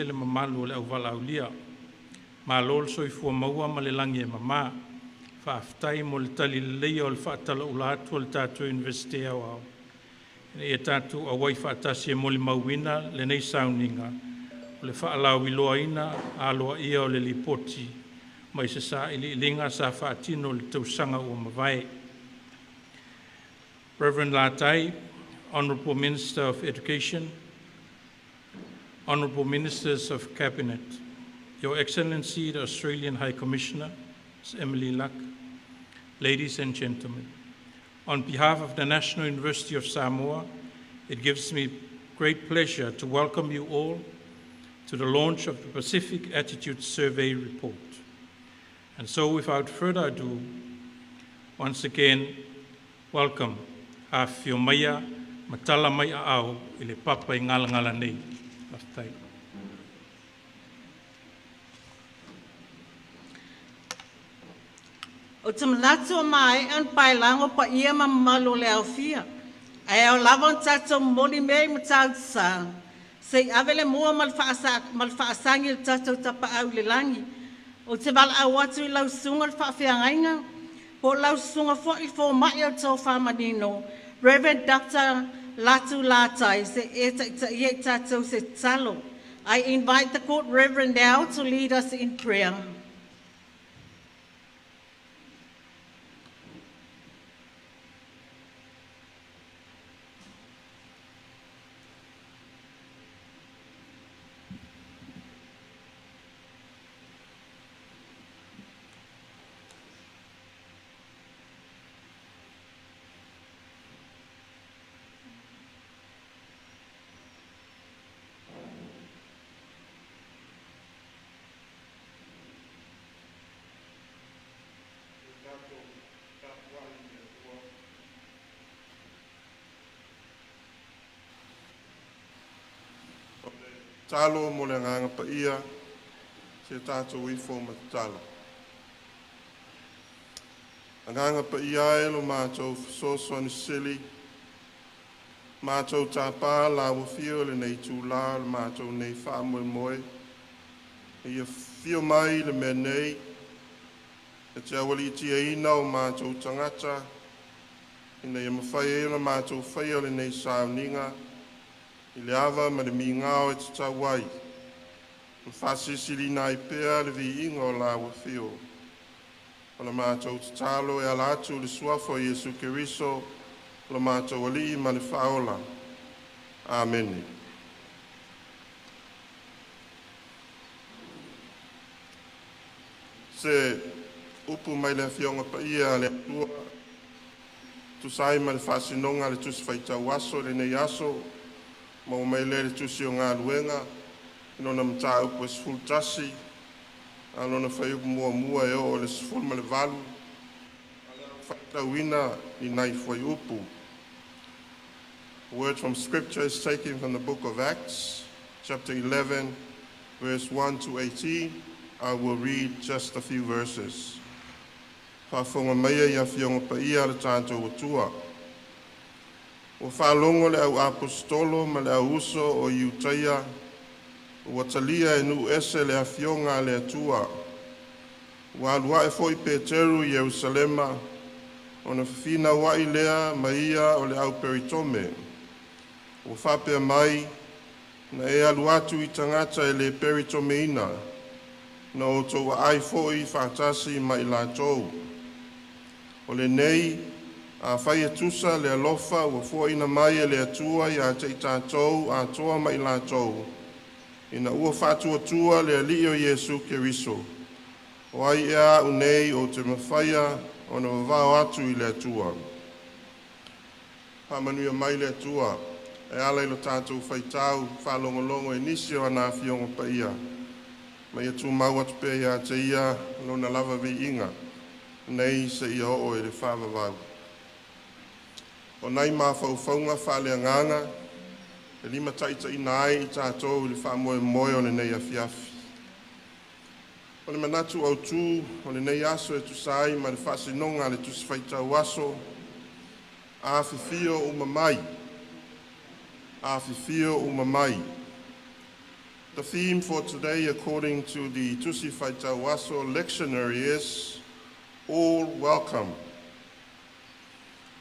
sele mamalu o le au valaulia. Malol soifua maua ma le langi e mama. Whaaftai mo le tali leia o le whaatala ulatu o le tātou universite au au. E tātou a wai whaatasi e mo le mauina le nei sauninga. O le whaalau iloa ina aloa ia o le lipoti. Mai se sa ili ilinga sa whaatino le tausanga ua mawai. Reverend Latai, Honourable Minister of Education, Honourable Ministers of Cabinet, Your Excellency, the Australian High Commissioner, Ms. Emily Luck, ladies and gentlemen, on behalf of the National University of Samoa, it gives me great pleasure to welcome you all to the launch of the Pacific Attitude Survey report. And so without further ado, once again, welcome a whio maia, matala mai a au, i le papa I ngala nei. Aftai. O te manatu mai an pai lango pa ia mamalu le au fia. Ai au lawan tato moni mei matau sa. Sei avele mua malfaasangi le tato tapa au le langi. O te vala au atu I lau sunga le whaafiangainga. Po lau sunga fo I fo mai au tau whamanino. Reverend Dr. Latu Latai se e tato se talo. I invite the court reverend now to lead us in prayer. Talo mo le nganga pa ia, se tātou I fō matalo. Nganga pa ia e lo mātou soso ni sili, mātou tāpā la wafio le nei tūlā, le mātou nei wha moe moe. Ia fio mai le me nei, e te awali tia ina o mātou tangata, ina ia mawhai e la mātou whai o le nei sauninga, I le awa ma le mingao e te tauai. Ma whasisiri nai pēa le vi ingo la wafio. O la mātou te talo e ala atu le suafo Iesu Keriso, o la mātou ali ma le whaola. Amen. Se upu mai le fionga pa ia le atua, tu sai ma le whasinonga le tusi whaitau aso le nei aso, ma o mai lere tusi o ngā luenga, ino na mta upo e siful tasi, alo na whai upo mua e o le siful ma le valu, whaita wina I nai whai upu. The word from Scripture is taken from the book of Acts, chapter 11, verse 1 to 18. I will read just a few verses. Whawhonga mea ia whionga pa ia le tātou atua. O whalongo le au apostolo ma le au uso o Iutaia, o watalia e nu ese le awhionga le atua. Wa alua e foi Peteru I Jerusalema, o na whina wai lea ma ia o le au peritome. O whapea mai, na e aluatu I tangata e le peritome ina, na o tō ai foi whatasi mai la tōu. O le nei, a whai tusa le alofa ua fua ina mai e le atua I a te tātou a toa mai la tau. Ina ua whatua tua le ali o Iesu Keriso. O ai ea unei o te mawhaia o na wawao atu I le atua. Pamanuia mai le atua. E ala ilo tātou whaitau whalongolongo e nisi o ana whiongo pa ia. Mai atu mau atu pe ia te ia lona lava vi inga. Nei se ia o e le whawawau. O nei mā whauwhaunga whale anganga, e lima taita ina ai I tātou I le whamoe moe o le nei awhiawhi. O le manatu au tū, o le nei aso e tusai ma le whasinonga le tuswhaitau aso, a whiwhio umamai. A whiwhio umamai. The theme for today, according to the Tusi Faitawaso lectionary, is All Welcome.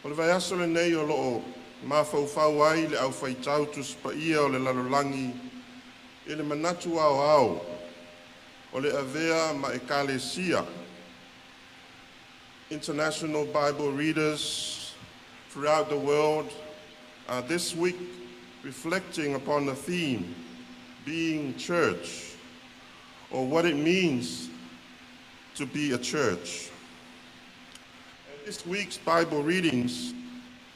O le vai aso le nei o loo mawhauwhau ai le au whaitau tuspa ia o le lalolangi i le manatu au au o le avea ma ekalesia. International Bible readers throughout the world are this week reflecting upon the theme, being church, or what it means to be a church. This week's Bible readings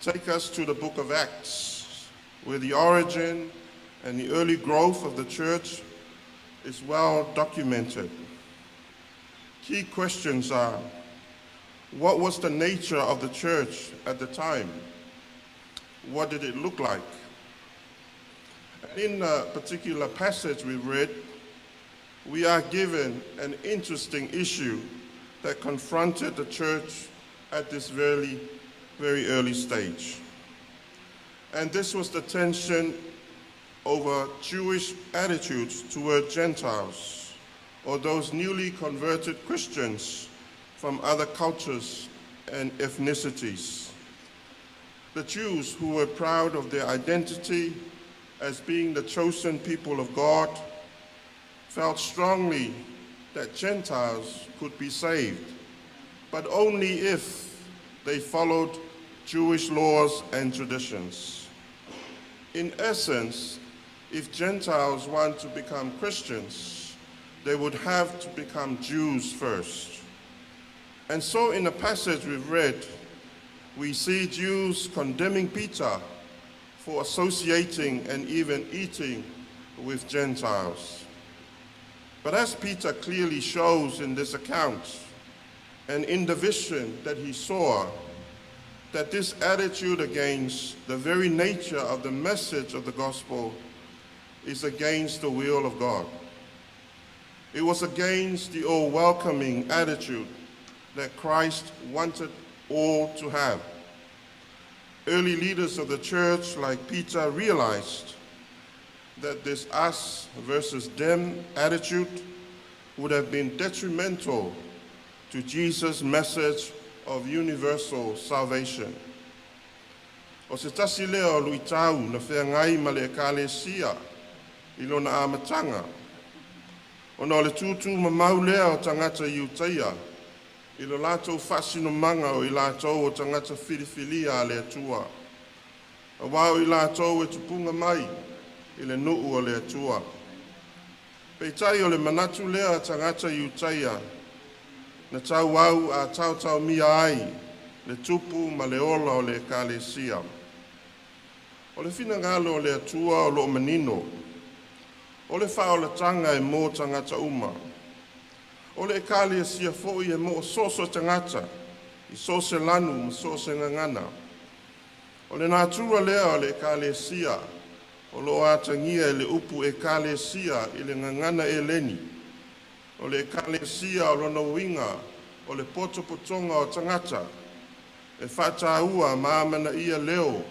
take us to the book of Acts, where the origin and the early growth of the church is well documented. Key questions are, what was the nature of the church at the time? What did it look like? In a particular passage we read, we are given an interesting issue that confronted the church at this very early stage. And this was the tension over Jewish attitudes toward Gentiles, or those newly converted Christians from other cultures and ethnicities. The Jews, who were proud of their identity as being the chosen people of God, felt strongly that Gentiles could be saved, but only if they followed Jewish laws and traditions. In essence, if Gentiles want to become Christians, they would have to become Jews first. And so in the passage we've read, we see Jews condemning Peter for associating and even eating with Gentiles. But as Peter clearly shows in this account, and in the vision that he saw, that this attitude against the very nature of the message of the gospel is against the will of God. It was against the all-welcoming attitude that Christ wanted all to have. Early leaders of the church, like Peter, realized that this us versus them attitude would have been detrimental to Jesus' message of universal salvation. O se tasi leo lui tau na whea ngai ma le ekalesia i lona amatanga. O na le tūtū ma mau lea o tangata iutaia i lo lātou whasino manga o i lātou o tangata whiriwhilia a le atua. A wao i lātou e tupunga mai i le nuu o le atua. Peitai o le manatu lea tangata iutaia na tau au a tau mia ai le tupu ma le ola o le ekalesia. O le whina ngalo o le atua o lo manino. O le whaolatanga e mō tangata uma. O le ekalesia fo'i e mō soso tangata i sose lanu ma sose ngangana. O le nātua lea o le ekalesia o lo atangia e le upu ekalesia i le ngangana e leni. O le ekalesia o lona winga o le potopotonga o tangata e whataua maamana ia leo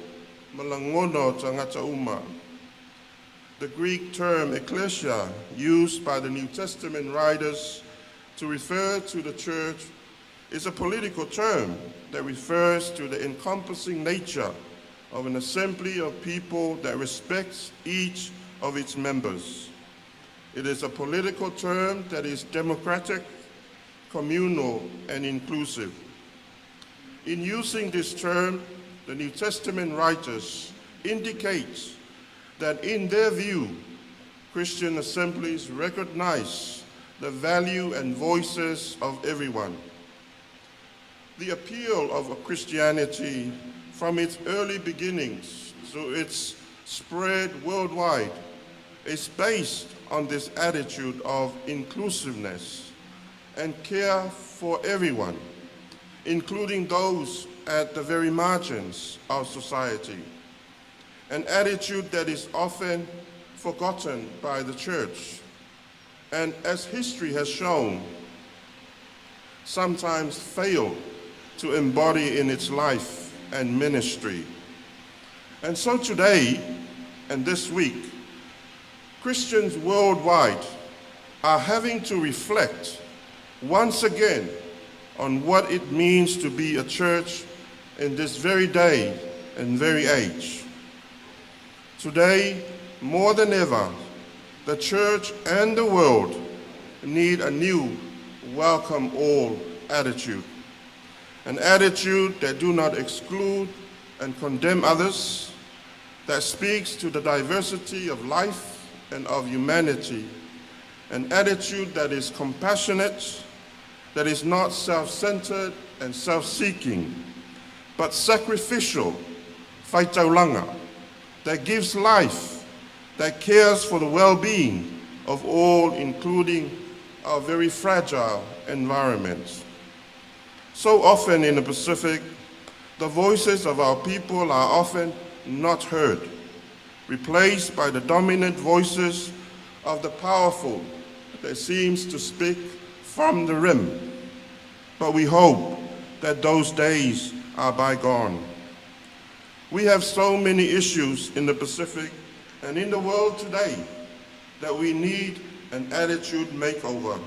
ma langona o tangata uma. The Greek term ecclesia, used by the New Testament writers to refer to the church, is a political term that refers to the encompassing nature of an assembly of people that respects each of its members. It is a political term that is democratic, communal, and inclusive. In using this term, the New Testament writers indicate that in their view, Christian assemblies recognize the value and voices of everyone. The appeal of Christianity from its early beginnings to its spread worldwide is based on this attitude of inclusiveness and care for everyone, including those at the very margins of society, an attitude that is often forgotten by the church, and as history has shown, sometimes failed to embody in its life and ministry. And so today and this week, Christians worldwide are having to reflect once again on what it means to be a church in this very day and very age. Today, more than ever, the church and the world need a new welcome all attitude. An attitude that do not exclude and condemn others, that speaks to the diversity of life and of humanity. An attitude that is compassionate, that is not self-centered and self-seeking, but sacrificial, faitaulanga, that gives life, that cares for the well-being of all, including our very fragile environment. So often in the Pacific, the voices of our people are often not heard, replaced by the dominant voices of the powerful that seems to speak from the rim. But we hope that those days are bygone. We have so many issues in the Pacific and in the world today that we need an attitude makeover.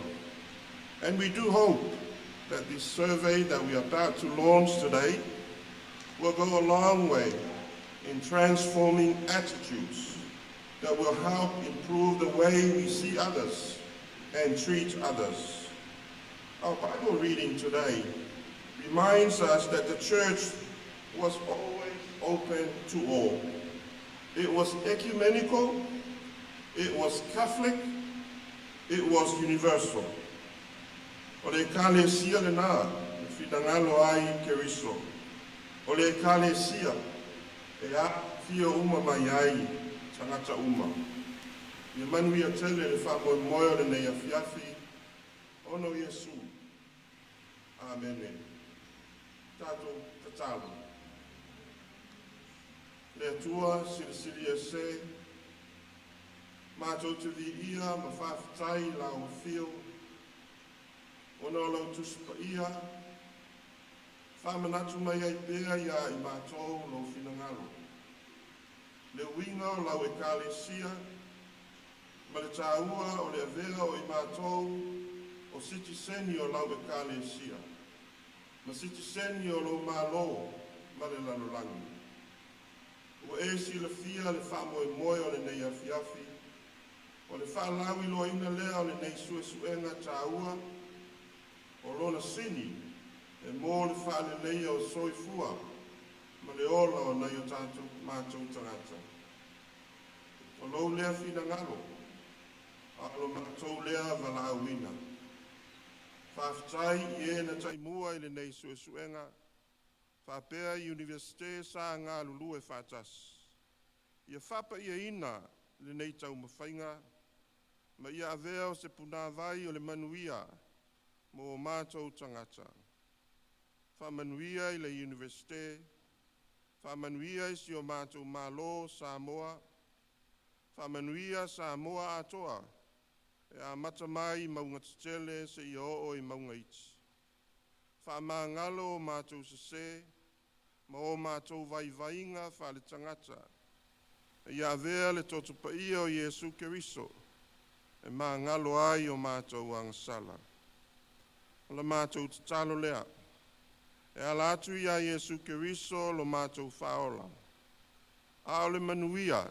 And we do hope that this survey that we are about to launch today will go a long way in transforming attitudes that will help improve the way we see others and treat others. Our Bible reading today reminds us that the church was always open to all. It was ecumenical, it was Catholic, it was universal. O le ekalesia le nā, e whitangalo ai Keriso. O le ekalesia, e a fia uma mai ai, tangata uma. Ia manui a tele le whamoe moe le nei afiafi, ono Iesu. Amen. Tātou tatalo. Le atua, sirisiri e se, mātou te vi ia, ma whawhitai la o whio, ona o lau tuspa ia, whamanatu mai ai pēa ia i mātou lo whinangaro. Le winga o lau e kālesia, ma le tāua o le avea o i mātou o siti seni o lau e kālesia, ma siti seni o lo mālo ma le lalolangi. O e si le fia le whamoe moe o le nei afiafi, o le whaalawi loa ina lea o le nei suesuenga tāua, o lona sini, e mō le whaale leia o soifua, ma le ola o nei o tātou mātou tangata. O lou lea whina ngaro, a lo mātou lea walauina. Whawhitai i e na taimua i le nei suesuenga, whapea i universite sa ngā lulu e whātas. Ia whapa ia ina le nei tau mawhainga, ma ia avea o se puna vai o le manuia, mō mātou tangata. Whamanuia i le universite, whamanuia i si o mātou mālo Samoa, whamanuia Samoa atoa, e a mata mai maunga titele se i o i maunga iti. Whamangalo o mātou se, ma o mātou vaivainga whale tangata, e ia vea le totupa ia o Iesu Keriso, e mangalo ai o mātou angasala. O la mātou tatalo lea, e ala atu ia Iesu Keriso lo mātou whaola. A o le manuia,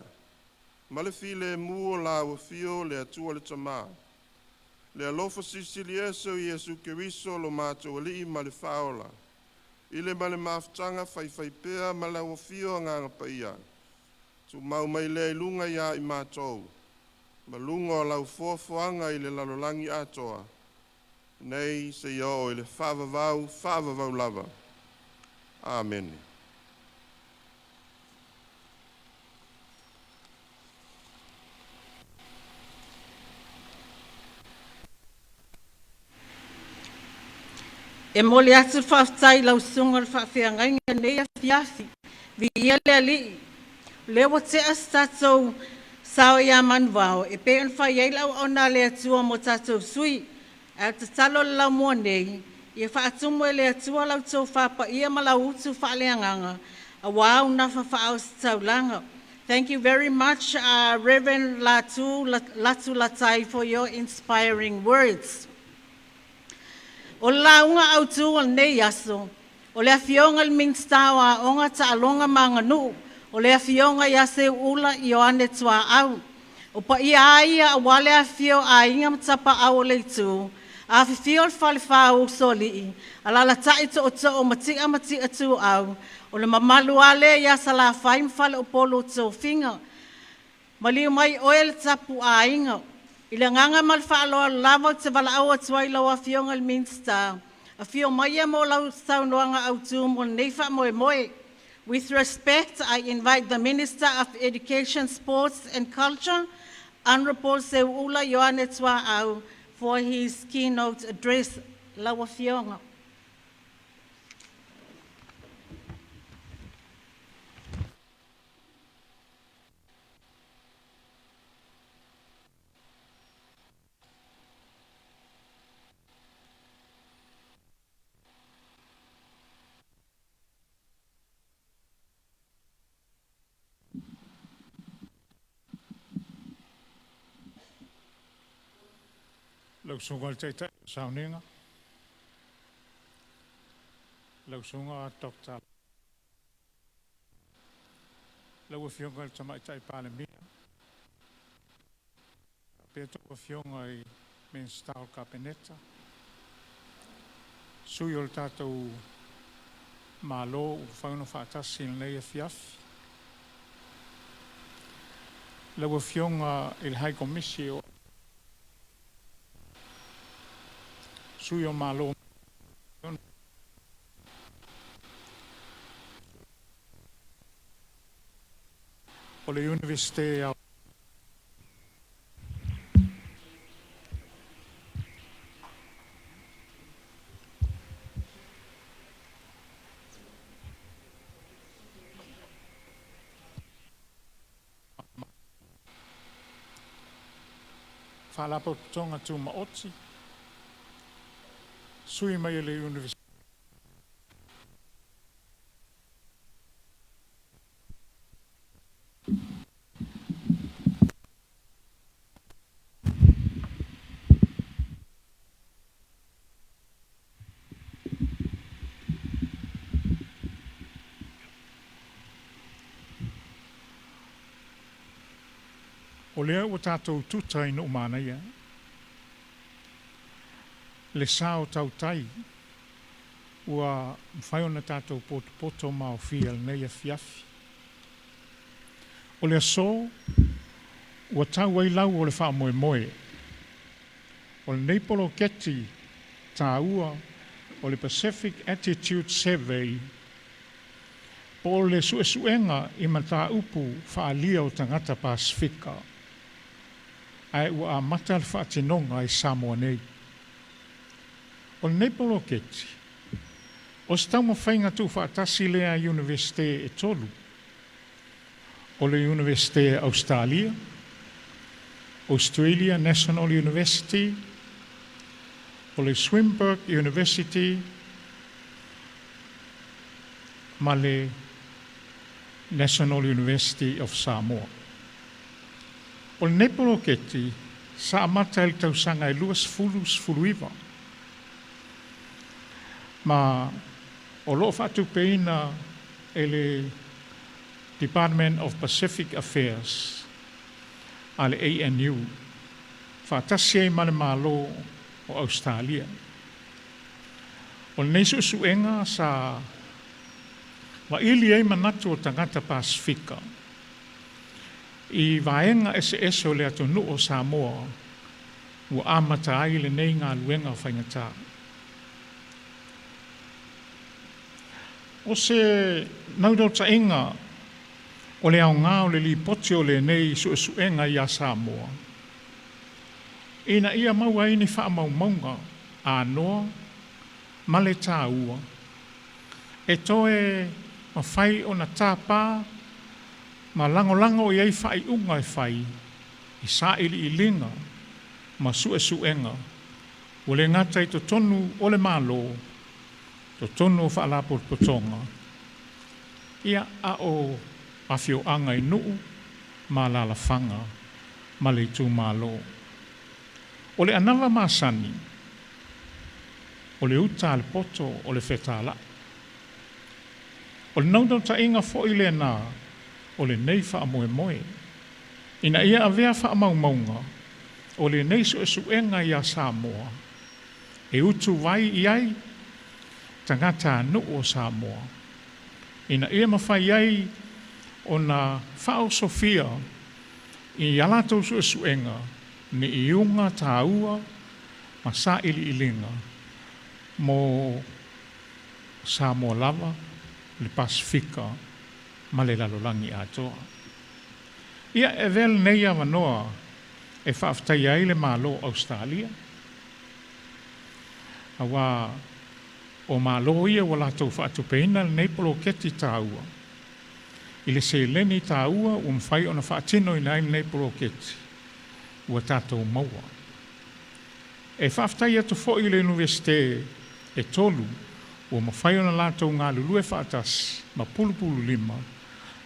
ma le file mu o la wafio le atua le tamā. Le alofa sisili ese o Iesu Keriso lo mātou alii ma le whaola. Ile ma le maftanga whaiwhaipea ma la wafio nganga paia. Tu mau mai le lunga ia i mātou. Ma lunga o lau fuafuanga i le lalolangi atoa. Nei se ia o i le whavavau lava. Amen. E mole atu whaftai lau sunga le whawhiangainga nei a fiafi. Vi ia le ali. Lewa te as tatou sao ia manwao. E pe an whai ei lau au nā le atua mo tatou sui. E te talo lau mua nei. I e whaatumu e le atua lau tau whapa ia ma lau utu whaaleanganga. A wau na whawhao si taulanga. Thank you very much, Reverend Latu Latai, for your inspiring words. O launga au tu o nei aso, o le afionga al minstawa onga ta alonga manganu, o le afionga ya se ula i o ane tua au. O pa ia aia a wale afio a inga mtapa au le tu, a fifio al falifau soli, ala la taito o to o mati atu au, o le mamalu ale ya sala faim fale o polo to finga, mali mai oel tapu a inga, ila nganga malfalo lava te vala au atuai lau a fionga al minsta, a fio maya mo lau saunoanga au tu mo neifa moe moe. With respect, I invite the Minister of Education, Sports and Culture, Honorable Seula Ioane Tua'au, for his keynote address. Lau a fionga. Lau sunga al teita sauninga. Lau sunga Dr. Lau fionga al tamaitai palemia. Peto fionga I Minsta o Kabineta. Sui o tātou malo o whauna whaatasi nei fiafi. Lau fionga il hai komisio sui o malo o le universite a whalapo tonga tu maoti sui mai le universite o lea o tātou tuta ina umana ia. Le sao tau tai ua whaiona tātou poto mao fial nei a fiafi. O le aso ua tau ai lau o le wha moe moe. O le neipolo keti tā ua o le Pacific Attitude Survey po le suenga I mata upu whaalia o tangata Pasifika. Ai ua mata le whaatinonga I Samoa nei. O nei polo keti. O stau ma whainga tu whaatasi lea Universite e tolu. O le Universite Australia, Australia National University, o le Swinburne University, ma le National University of Samoa. O le nei polo keti, sa amata il tausanga I luas fuluiva. Ma o lo fatu peina ele Department of Pacific Affairs ale ANU fatasi male malo o Australia o nesu suenga sa wa ili ai manatu o tangata Pasifika I vaenga SS o le atonu o Samoa ua amata ai le nei ngā luenga o whaingata. O se naurau tainga o le au ngā o le li poti o le nei suenga I a Samoa. Ina ia maua ini wha mau maunga a noa ma le tā ua. E toe ma whai o na tāpā ma lango I ai whai unga I whai I sa ili I linga ma suenga o le ngata I to tonu o le malo to tonu whaalapo potonga. Ia a o awhio anga I nuu ma lalafanga ma le tūmālo. O le anawa masani, o le uta le poto o le whetala. O le nautau ta inga fo i le nā, o le nei wha moe moe. Ina ia avea wha maumaunga, o le nei su esuenga i a Samoa. E utu vai i ai, tangata nu o Samoa. Ina ia mawhai ai o na whao Sofia i alatou su esuenga ni iunga tāua ma sa ili ilinga mo Samoa lava le Pasifika ma le lalolangi atoa. Ia e vel nei avanoa e whaaftai ai le malo Australia. Awa o malo ia wala tau whaatupeina le nei polo keti tāua. I le se leni tāua whai ona whaatino i nei nei polo keti. Ua tātou maua. E whaaftai atu fo i le universite e tolu ua mawhai ona lātou ngā lulue whaatas ma pulu lima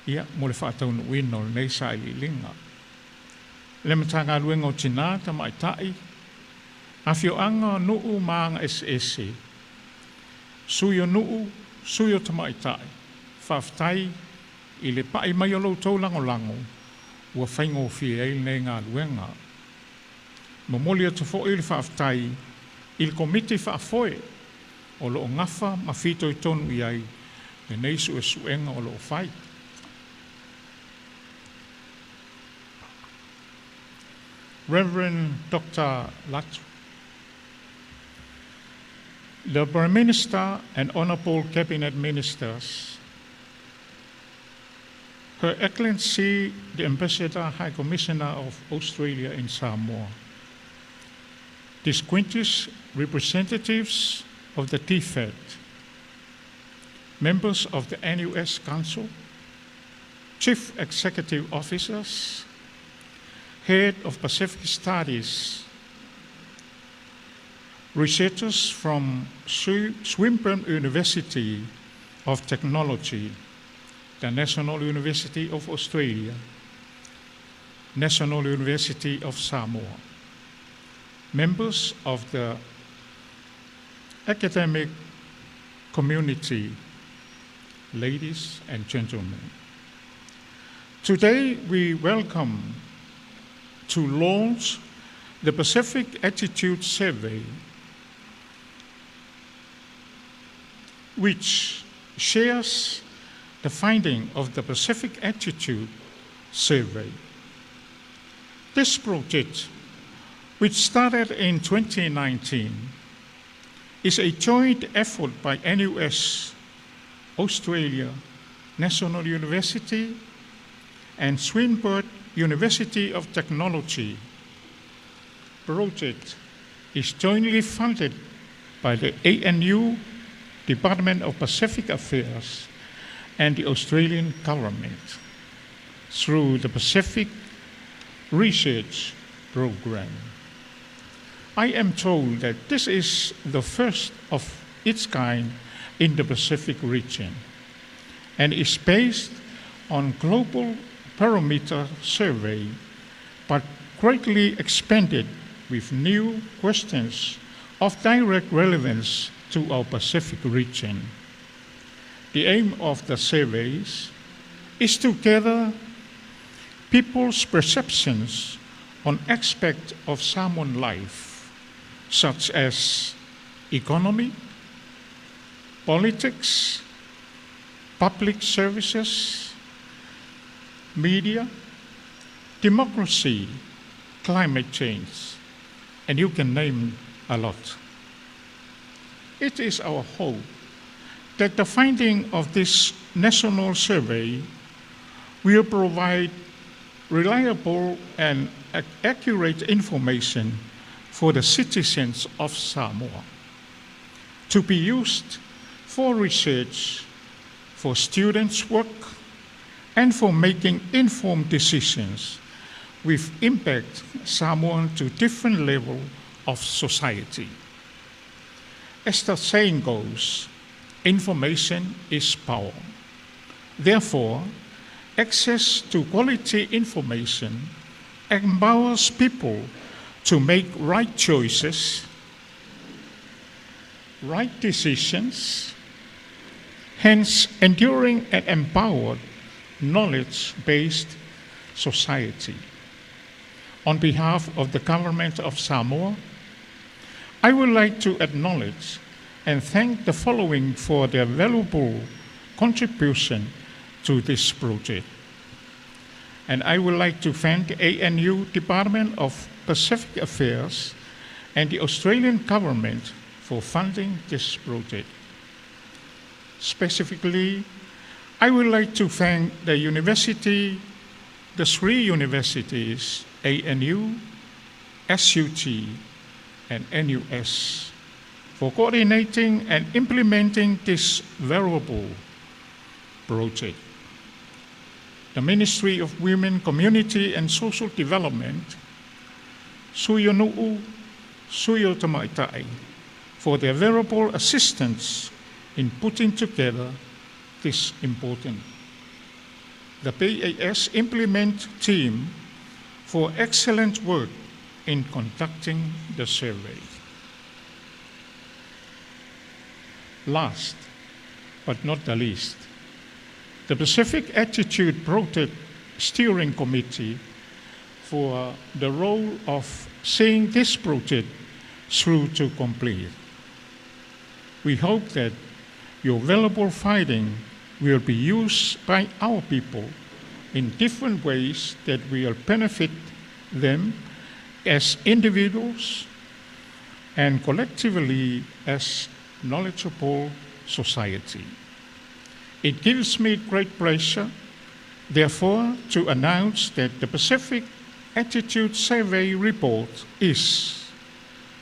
ia mo le whaatau no wino le nei sa ili linga. Le matanga luenga o tina ta mai tai afio anga nuu maanga ese suyo nuu suyo ta mai tai whaaftai i le pai mai o loutou lango ua whaingo fie ei nei ngā luenga. Mamoli atu fo i le whaaftai i le komiti whaafoe o loo ngafa ma fito i tonu i ai le nei su e suenga o loo whai. Reverend Dr. Latu, the Prime Minister and Honourable Cabinet Ministers, Her Excellency the Ambassador High Commissioner of Australia in Samoa, distinguished representatives of the TFED, members of the NUS Council, Chief Executive Officers, Head of Pacific Studies, researchers from Swinburne University of Technology, the National University of Australia, National University of Samoa, members of the academic community, ladies and gentlemen. Today we welcome to launch the Pacific Attitude Survey, which shares the finding of the Pacific Attitude Survey. This project, which started in 2019, is a joint effort by NUS, Australia National University, and Swinburne University of Technology. Project is jointly funded by the ANU, Department of Pacific Affairs, and the Australian government through the Pacific Research Program. I am told that this is the first of its kind in the Pacific region and is based on global parameter survey, but greatly expanded with new questions of direct relevance to our Pacific region. The aim of the surveys is to gather people's perceptions on aspects of Samoan life, such as economy, politics, public services, media, democracy, climate change, and you can name a lot. It is our hope that the finding of this national survey will provide reliable and accurate information for the citizens of Samoa to be used for research, for students' work, and for making informed decisions with impact Samoan to different levels of society. As the saying goes, information is power. Therefore, access to quality information empowers people to make right choices, right decisions, hence enduring and empowered knowledge-based society. On behalf of the government of Samoa, I would like to acknowledge and thank the following for their valuable contribution to this project. And I would like to thank the ANU Department of Pacific Affairs and the Australian government for funding this project. Specifically, I would like to thank the three universities, ANU, SUT, and NUS, for coordinating and implementing this valuable project. The Ministry of Women, Community and Social Development, Suyo Nu'u, Suyo Tamaitai, for their valuable assistance in putting together this important. The PAS Implement team for excellent work in conducting the survey. Last, but not the least, the Pacific Attitude Project Steering Committee for the role of seeing this project through to complete. We hope that your valuable finding will be used by our people in different ways that will benefit them as individuals and collectively as knowledgeable society. It gives me great pleasure, therefore, to announce that the Pacific Attitude Survey report is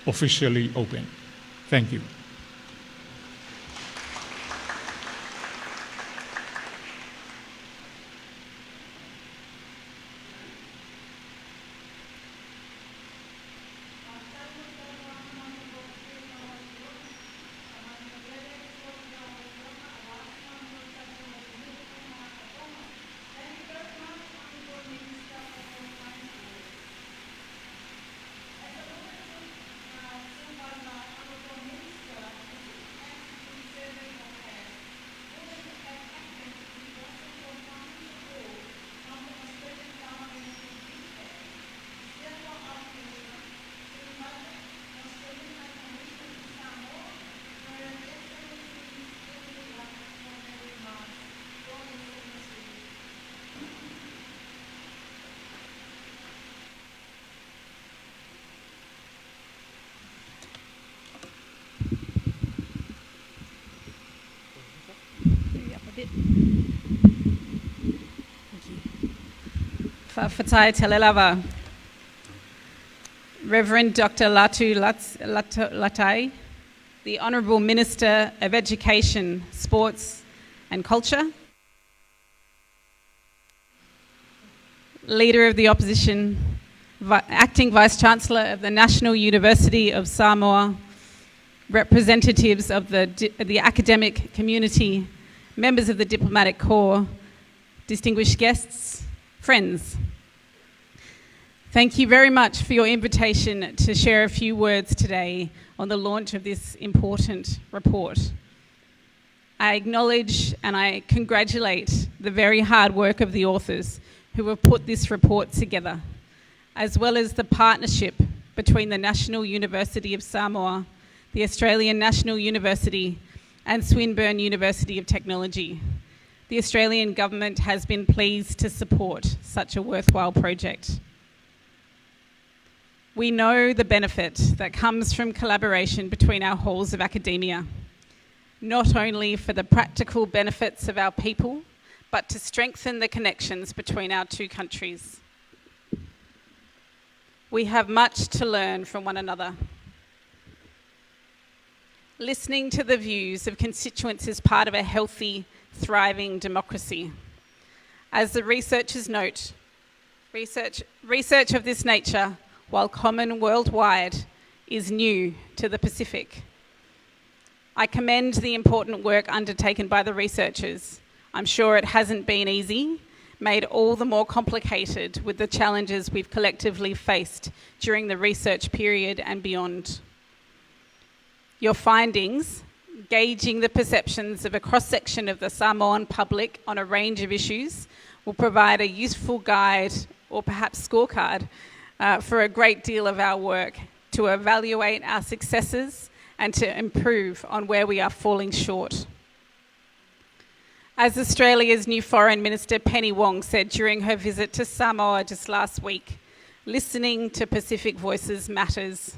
officially open. Thank you. Whawhatai te lelawa. Reverend Dr. Latu Latai, the Honourable Minister of Education, Sports and Culture, Leader of the Opposition, Acting Vice-Chancellor of the National University of Samoa, representatives of the academic community, members of the Diplomatic Corps, distinguished guests, friends. Thank you very much for your invitation to share a few words today on the launch of this important report. I acknowledge and I congratulate the very hard work of the authors who have put this report together, as well as the partnership between the National University of Samoa, the Australian National University, and Swinburne University of Technology. The Australian government has been pleased to support such a worthwhile project. We know the benefit that comes from collaboration between our halls of academia, not only for the practical benefits of our people, but to strengthen the connections between our two countries. We have much to learn from one another. Listening to the views of constituents is part of a healthy, thriving democracy. As the researchers note, research of this nature, while common worldwide, is new to the Pacific. I commend the important work undertaken by the researchers. I'm sure it hasn't been easy, made all the more complicated with the challenges we've collectively faced during the research period and beyond. Your findings, gauging the perceptions of a cross-section of the Samoan public on a range of issues, will provide a useful guide or perhaps scorecard for a great deal of our work to evaluate our successes and to improve on where we are falling short. As Australia's new Foreign Minister Penny Wong said during her visit to Samoa just last week, listening to Pacific voices matters.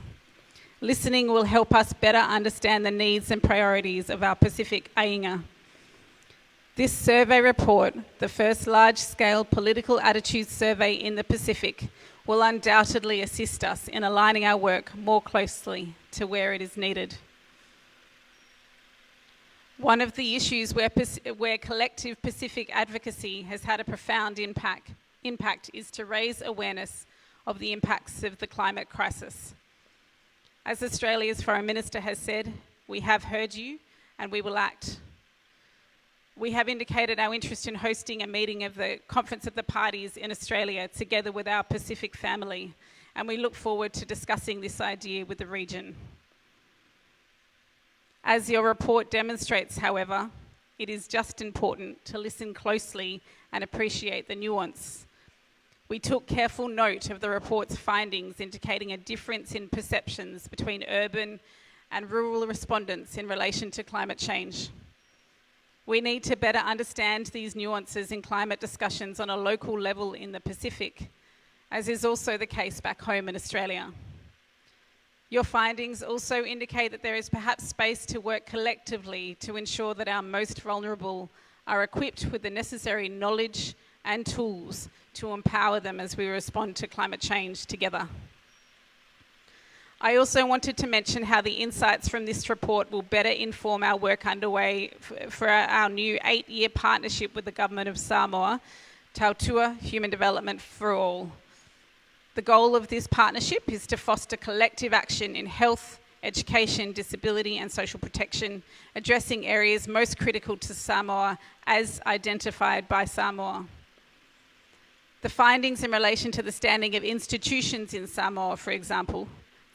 Listening will help us better understand the needs and priorities of our Pacific ainga. This survey report, the first large-scale political attitudes survey in the Pacific, will undoubtedly assist us in aligning our work more closely to where it is needed. One of the issues where collective Pacific advocacy has had a profound impact is to raise awareness of the impacts of the climate crisis. As Australia's Foreign Minister has said, we have heard you and we will act. We have indicated our interest in hosting a meeting of the Conference of the Parties in Australia together with our Pacific family, and we look forward to discussing this idea with the region. As your report demonstrates, however, it is just important to listen closely and appreciate the nuance. We took careful note of the report's findings indicating a difference in perceptions between urban and rural respondents in relation to climate change. We need to better understand these nuances in climate discussions on a local level in the Pacific, as is also the case back home in Australia. Your findings also indicate that there is perhaps space to work collectively to ensure that our most vulnerable are equipped with the necessary knowledge and tools to empower them as we respond to climate change together. I also wanted to mention how the insights from this report will better inform our work underway for our new 8-year partnership with the Government of Samoa, Tautua Human Development for All. The goal of this partnership is to foster collective action in health, education, disability and social protection, addressing areas most critical to Samoa as identified by Samoa. The findings in relation to the standing of institutions in Samoa, for example,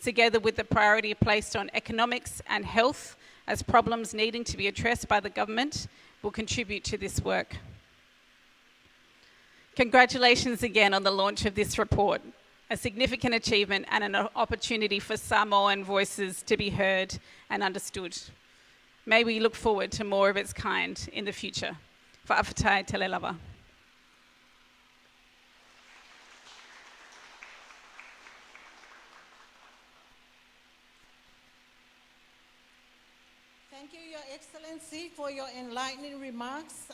together with the priority placed on economics and health as problems needing to be addressed by the government, will contribute to this work. Congratulations again on the launch of this report, a significant achievement and an opportunity for Samoan voices to be heard and understood. May we look forward to more of its kind in the future. Whaafatai te lava. Thank you, Your Excellency, for your enlightening remarks.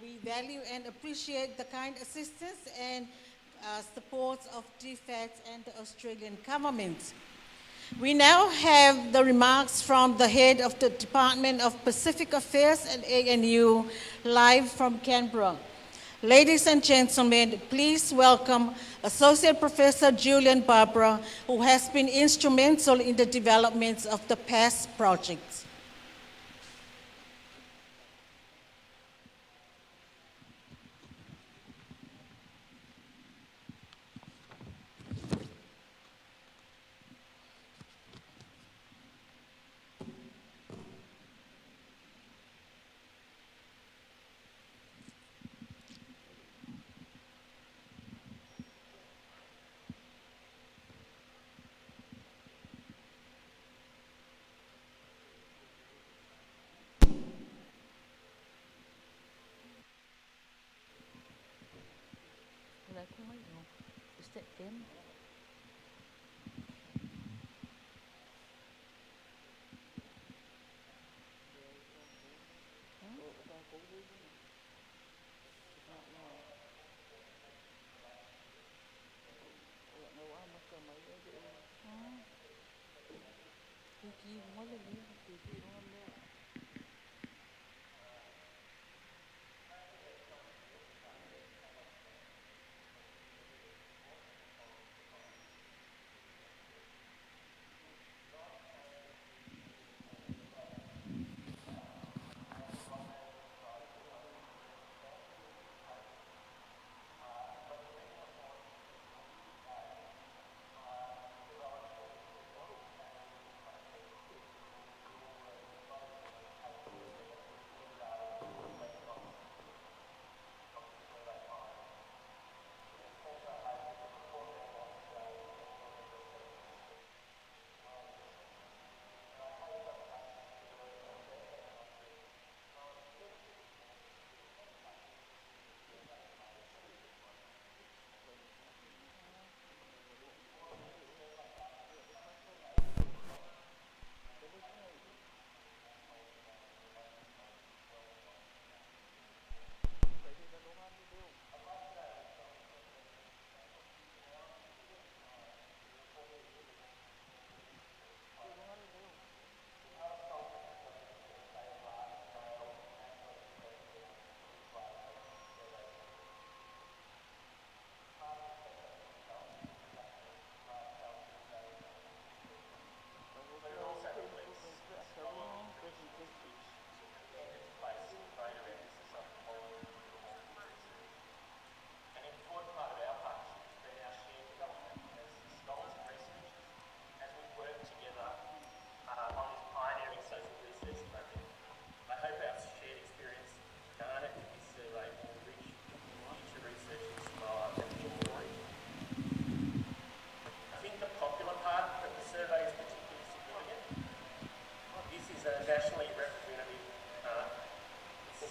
We value and appreciate the kind assistance and support of DFAT and the Australian government. We now have the remarks from the head of the Department of Pacific Affairs at ANU, live from Canberra. Ladies and gentlemen, please welcome Associate Professor Julian Barbara, who has been instrumental in the development of the past projects.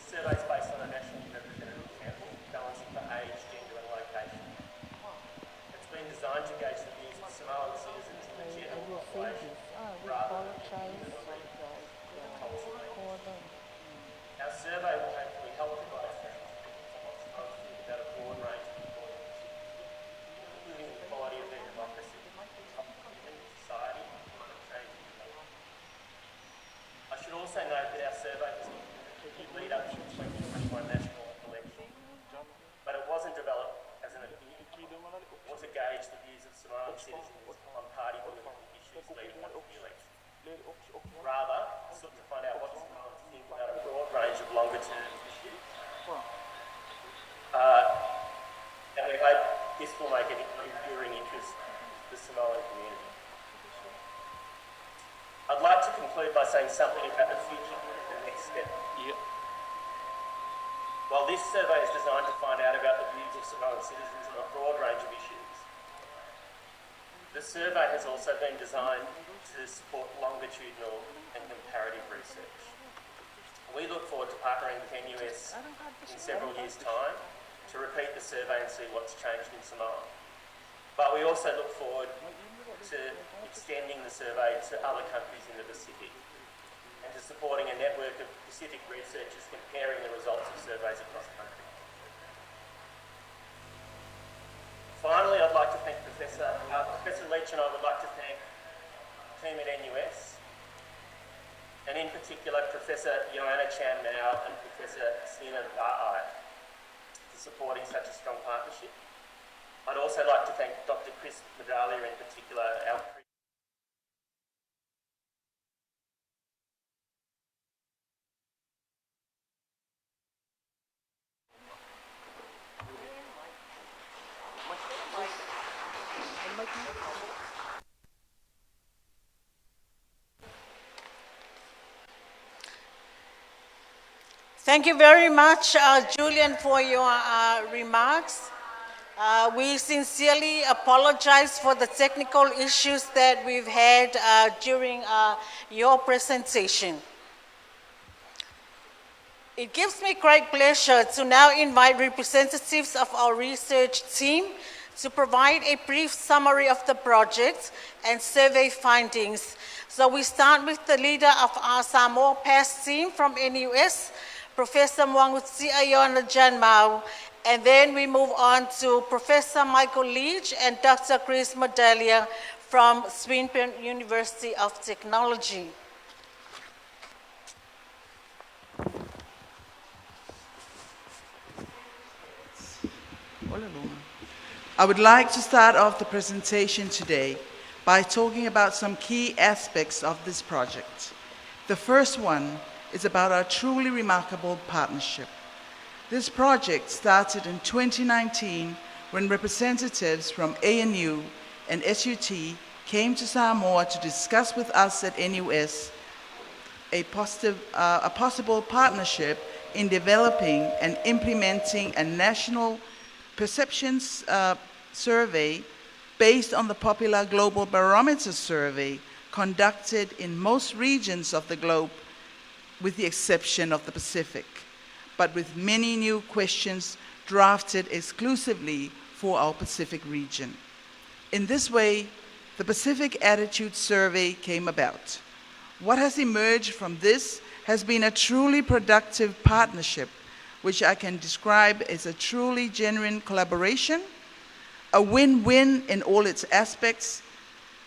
survey is based on a nationally representative sample, balancing for age, gender and location. It's been designed to gauge the views of Samoan citizens in the general population rather than the elite in the policy makers. Our survey will hopefully help provide about a broad range of important issues, including the quality of their democracy, society, climate change and development. I should also note that our survey was completed lead up to the 2021 national election, but it wasn't developed as an opinion or to gauge the views of Samoan citizens on party political issues leading up to the election. Rather, it sought to find out what Samoans think about a broad range of longer-term issues. And we hope this will make an enduring interest to the Samoan community. I'd like to conclude by saying something about the future and the next step. While this survey is designed to find out about the views of Samoan citizens on a broad range of issues, the survey has also been designed to support longitudinal and comparative research. We look forward to partnering with NUS in several years' time to repeat the survey and see what's changed in Samoa. But we also look forward to extending the survey to other countries in the Pacific and to supporting a network of Pacific researchers comparing the results of surveys across the country. Finally, I'd like to thank Professor Leach, and I would like to thank the team at NUS, and in particular Professor Joanna Chan Mao and Professor Sina Ba'ai for supporting such a strong partnership. I'd also like to thank Dr. Chris Medalia in particular, our Thank you very much, Julian, for your remarks. We sincerely apologize for the technical issues that we've had during your presentation. It gives me great pleasure to now invite representatives of our research team to provide a brief summary of the project and survey findings. So we start with the leader of our Samoa PASS team from NUS, Professor Mwangutsi Ayona Janmao, and then we move on to Professor Michael Leach and Dr. Chris Medalia from Swinburne University of Technology. I would like to start off the presentation today by talking about some key aspects of this project. The first one is about our truly remarkable partnership. This project started in 2019 when representatives from ANU and SUT came to Samoa to discuss with us at NUS a possible partnership in developing and implementing a national perceptions survey based on the popular Global Barometer survey conducted in most regions of the globe, with the exception of the Pacific, but with many new questions drafted exclusively for our Pacific region. In this way, the Pacific Attitude Survey came about. What has emerged from this has been a truly productive partnership, which I can describe as a truly genuine collaboration, a win-win in all its aspects,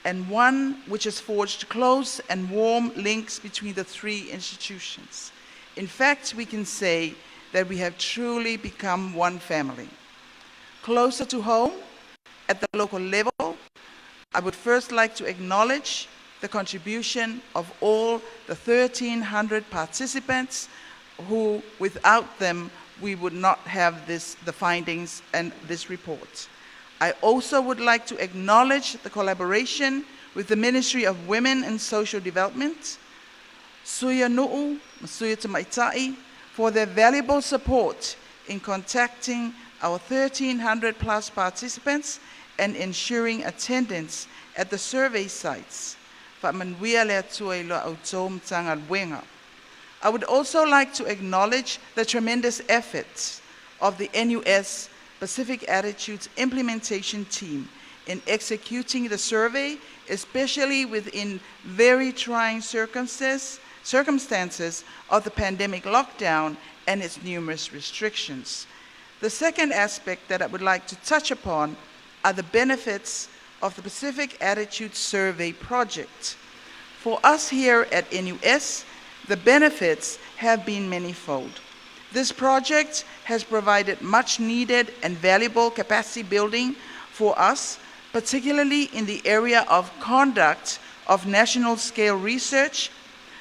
and one which has forged close and warm links between the three institutions. In fact, we can say that we have truly become one family. Closer to home, at the local level, I would first like to acknowledge the contribution of all the 1,300 participants who, without them, we would not have the findings and this report. I also would like to acknowledge the collaboration with the Ministry of Women and Social Development, Suya Nu'u, Suya Tamaitai, for their valuable support in contacting our 1,300 plus participants and ensuring attendance at the survey sites. I would also like to acknowledge the tremendous efforts of the NUS Pacific Attitudes Implementation Team in executing the survey, especially within very trying circumstances of the pandemic lockdown and its numerous restrictions. The second aspect that I would like to touch upon are the benefits of the Pacific Attitude Survey project. For us here at NUS, the benefits have been manifold. This project has provided much needed and valuable capacity building for us, particularly in the area of conduct of national scale research,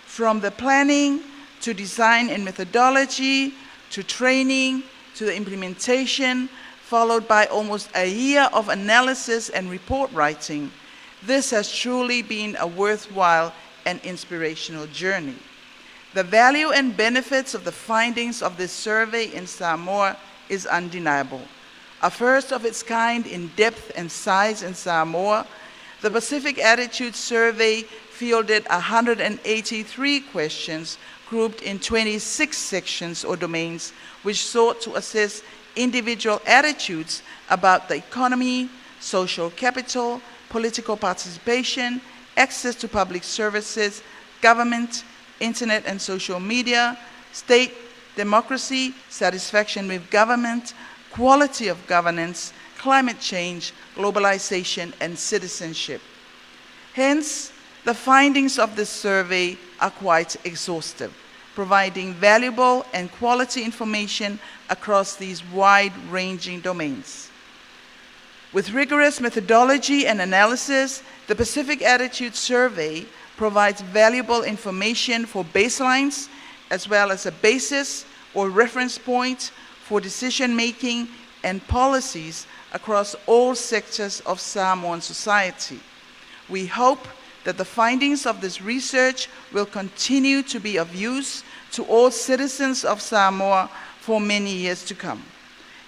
from the planning to design and methodology, to training, to the implementation, followed by almost a year of analysis and report writing. This has truly been a worthwhile and inspirational journey. The value and benefits of the findings of this survey in Samoa is undeniable. A first of its kind in depth and size in Samoa, the Pacific Attitude Survey fielded 183 questions grouped in 26 sections or domains, which sought to assess individual attitudes about the economy, social capital, political participation, access to public services, government, internet and social media, state democracy, satisfaction with government, quality of governance, climate change, globalization, and citizenship. Hence, the findings of this survey are quite exhaustive, providing valuable and quality information across these wide-ranging domains. With rigorous methodology and analysis, the Pacific Attitude Survey provides valuable information for baselines, as well as a basis or reference point for decision-making and policies across all sectors of Samoan society. We hope that the findings of this research will continue to be of use to all citizens of Samoa for many years to come.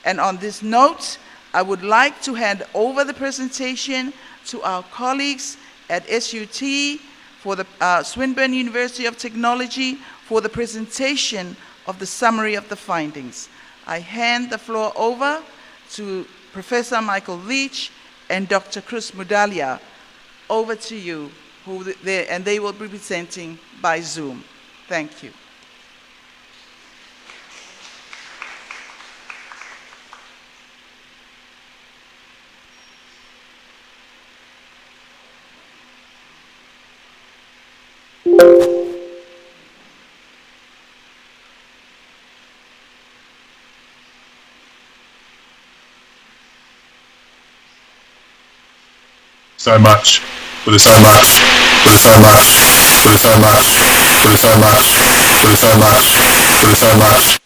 And on this note, I would like to hand over the presentation to our colleagues at SUT for the Swinburne University of Technology for the presentation of the summary of the findings. I hand the floor over to Professor Michael Leach and Dr. Chris Mudalia. Over to you, and they will be presenting by Zoom. Thank you. So much, with so much, with so much, with so much, with so much, with so much, with so much.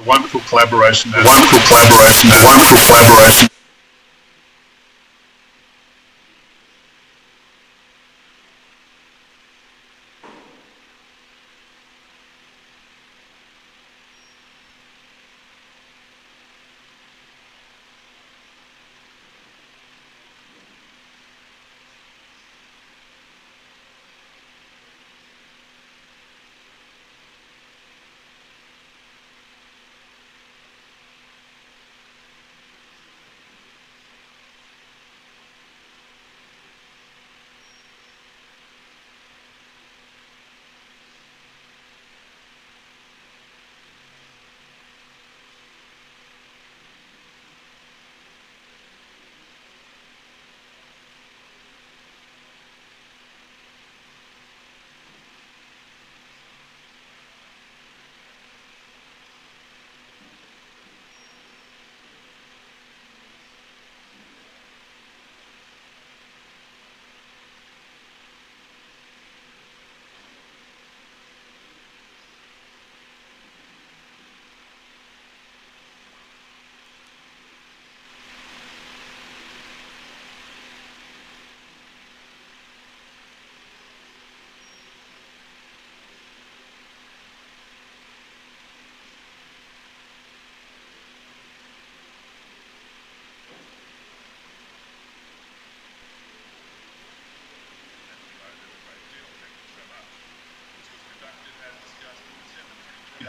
Wonderful collaboration. Wonderful collaboration. Wonderful collaboration.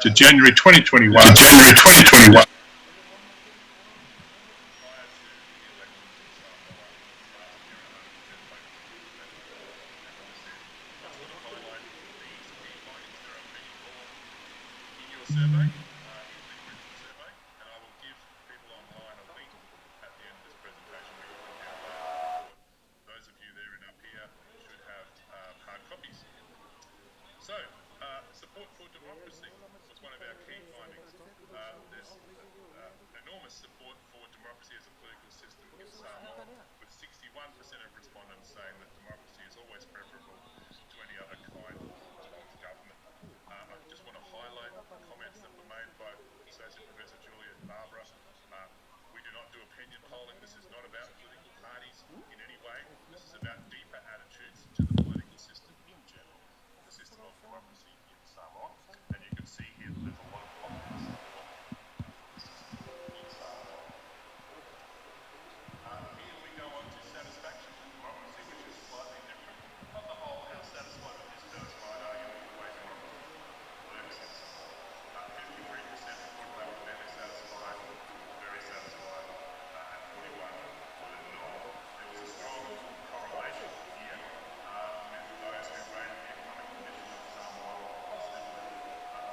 to January 2021. Survey, easily written survey, and I will give people online a link at the end of this presentation where you can download the report. Those of you there and up here should have hard copies. So, support for democracy was one of our key findings. There's enormous support for democracy as a political system in Samoa, with 61% of respondents saying that democracy is always preferable to any other kind of government. I just want to highlight comments that were made by Associate Professor Julia and Barbara. We do not do opinion polling. This is not about political parties in any way. This is about deeper attitudes to the political system in general, the system of democracy in Samoa. And you can see here that there's a lot of popular support for the system in Samoa. Here we go on to satisfaction with democracy, which is slightly different. On the whole, how satisfied or dissatisfied are you with the way democracy works in Samoa? 53% reported they were fairly satisfied, very satisfied, and 41 were not. There was a strong correlation here with those who rated the economic condition of Samoa positively.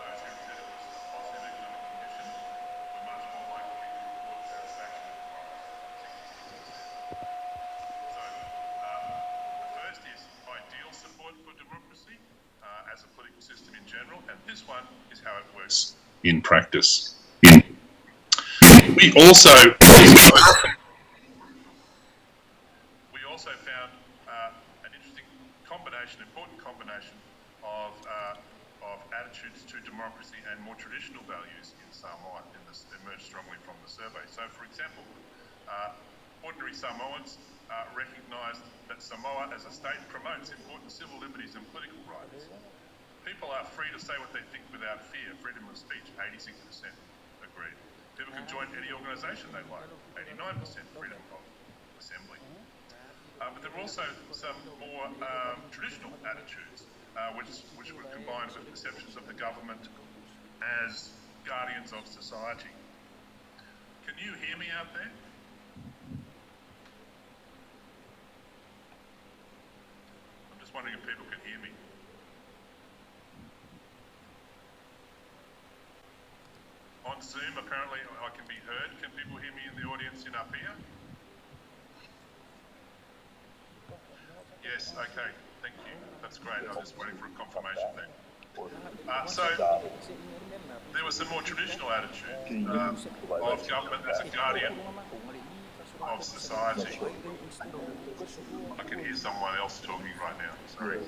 Those who said it was a positive economic condition were much more likely to report satisfaction with democracy, 66%. So the first is ideal support for democracy as a political system in general, and this one is how it works in practice. We also found an interesting combination, important combination of attitudes to democracy and more traditional values in Samoa, and this emerged strongly from the survey. So, for example, ordinary Samoans recognised that Samoa as a state promotes important civil liberties and political rights. People are free to say what they think without fear. Freedom of speech, 86% agreed. People can join any organisation they like, 89% freedom of assembly. But there were also some more traditional attitudes, which were combined with perceptions of the government as guardians of society. Can you hear me out there? I'm just wondering if people can hear me. On Zoom, apparently I can be heard. Can people hear me in the audience in up here? Yes, okay, thank you. That's great. I'm just waiting for a confirmation there. So there was some more traditional attitude of government as a guardian of society. I can hear someone else talking right now, sorry.